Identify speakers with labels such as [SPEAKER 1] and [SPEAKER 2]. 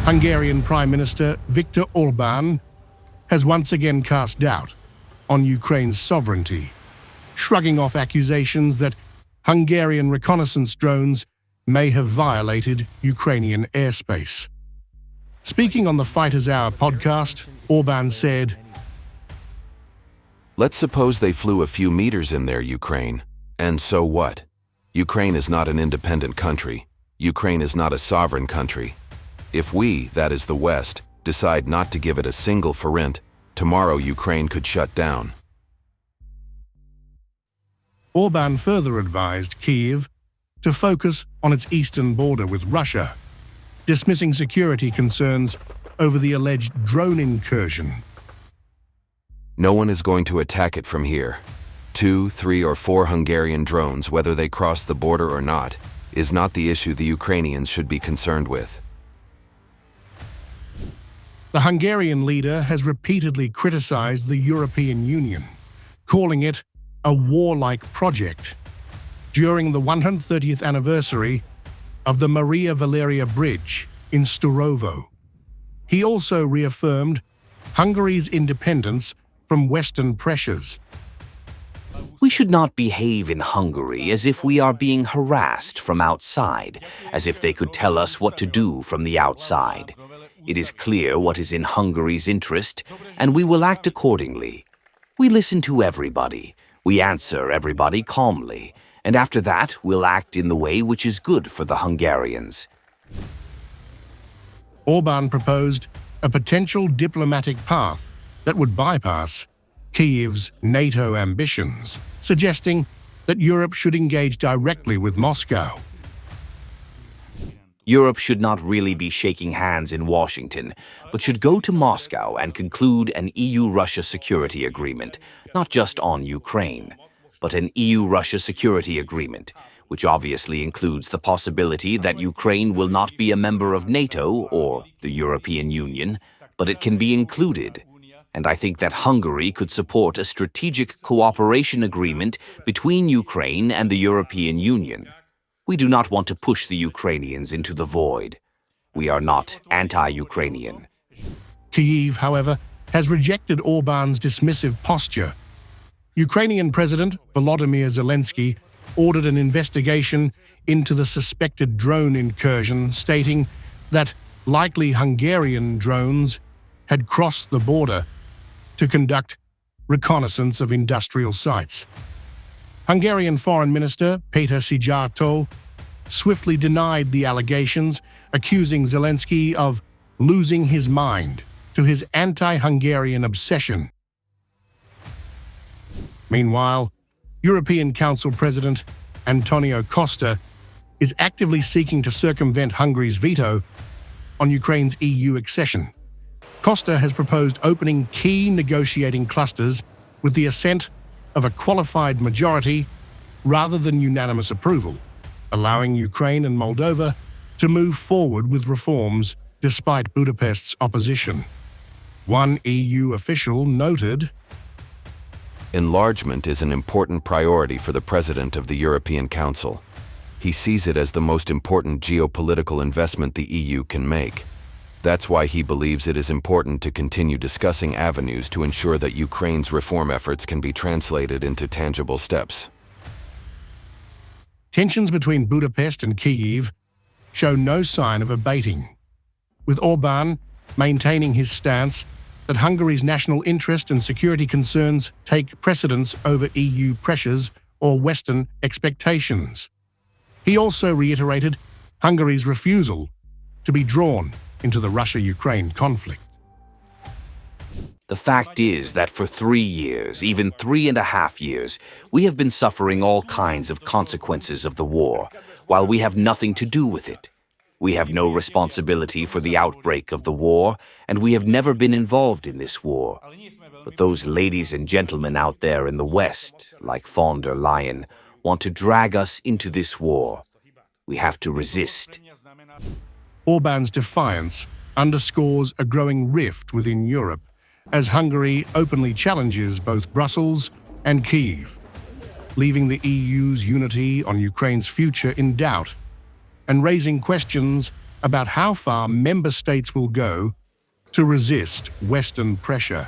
[SPEAKER 1] Hungarian Prime Minister Viktor Orbán has once again cast doubt on Ukraine's sovereignty, shrugging off accusations that Hungarian reconnaissance drones may have violated Ukrainian airspace. Speaking on the Fighters Hour podcast, Orbán said,
[SPEAKER 2] "Let's suppose they flew a few meters in there, Ukraine. And so what? Ukraine is not an independent country. Ukraine is not a sovereign country. If we, that is the West, decide not to give it a single forint, tomorrow Ukraine could shut down."
[SPEAKER 1] Orbán further advised Kyiv to focus on its eastern border with Russia, dismissing security concerns over the alleged drone incursion.
[SPEAKER 2] "No one is going to attack it from here. 2, 3, or 4 Hungarian drones, whether they cross the border or not, is not the issue the Ukrainians should be concerned with."
[SPEAKER 1] The Hungarian leader has repeatedly criticized the European Union, calling it a warlike project during the 130th anniversary of the Maria Valeria Bridge in Sturovo. He also reaffirmed Hungary's independence from Western pressures.
[SPEAKER 3] We should not behave in Hungary as if we are being harassed from outside, as if they could tell us what to do from the outside. It is clear what is in Hungary's interest, and we will act accordingly. We listen to everybody. We answer everybody calmly, and after that we'll act in the way which is good for the Hungarians.
[SPEAKER 1] Orbán proposed a potential diplomatic path that would bypass Kyiv's NATO ambitions, suggesting that Europe should engage directly with Moscow.
[SPEAKER 3] Europe should not really be shaking hands in Washington, but should go to Moscow and conclude an EU-Russia security agreement, not just on Ukraine, but an EU-Russia security agreement, which obviously includes the possibility that Ukraine will not be a member of NATO or the European Union, but it can be included. And I think that Hungary could support a strategic cooperation agreement between Ukraine and the European Union. We do not want to push the Ukrainians into the void. We are not anti-Ukrainian.
[SPEAKER 1] Kyiv, however, has rejected Orbán's dismissive posture. Ukrainian President Volodymyr Zelensky ordered an investigation into the suspected drone incursion, stating that likely Hungarian drones had crossed the border to conduct reconnaissance of industrial sites. Hungarian Foreign Minister Péter Szijjártó swiftly denied the allegations, accusing Zelensky of losing his mind to his anti-Hungarian obsession. Meanwhile, European Council President Antonio Costa is actively seeking to circumvent Hungary's veto on Ukraine's EU accession. Costa has proposed opening key negotiating clusters with the assent of a qualified majority rather than unanimous approval, allowing Ukraine and Moldova to move forward with reforms despite Budapest's opposition. One EU official noted,
[SPEAKER 2] "Enlargement is an important priority for the President of the European Council. He sees it as the most important geopolitical investment the EU can make. That's why he believes it is important to continue discussing avenues to ensure that Ukraine's reform efforts can be translated into tangible steps."
[SPEAKER 1] Tensions between Budapest and Kyiv show no sign of abating, with Orbán maintaining his stance that Hungary's national interest and security concerns take precedence over EU pressures or Western expectations. He also reiterated Hungary's refusal to be drawn into the Russia-Ukraine conflict.
[SPEAKER 3] The fact is that for 3 years, even 3.5 years, we have been suffering all kinds of consequences of the war, while we have nothing to do with it. We have no responsibility for the outbreak of the war, and we have never been involved in this war. But those ladies and gentlemen out there in the West, like von der Leyen, want to drag us into this war. We have to resist.
[SPEAKER 1] Orbán's defiance underscores a growing rift within Europe as Hungary openly challenges both Brussels and Kyiv, leaving the EU's unity on Ukraine's future in doubt and raising questions about how far member states will go to resist Western pressure.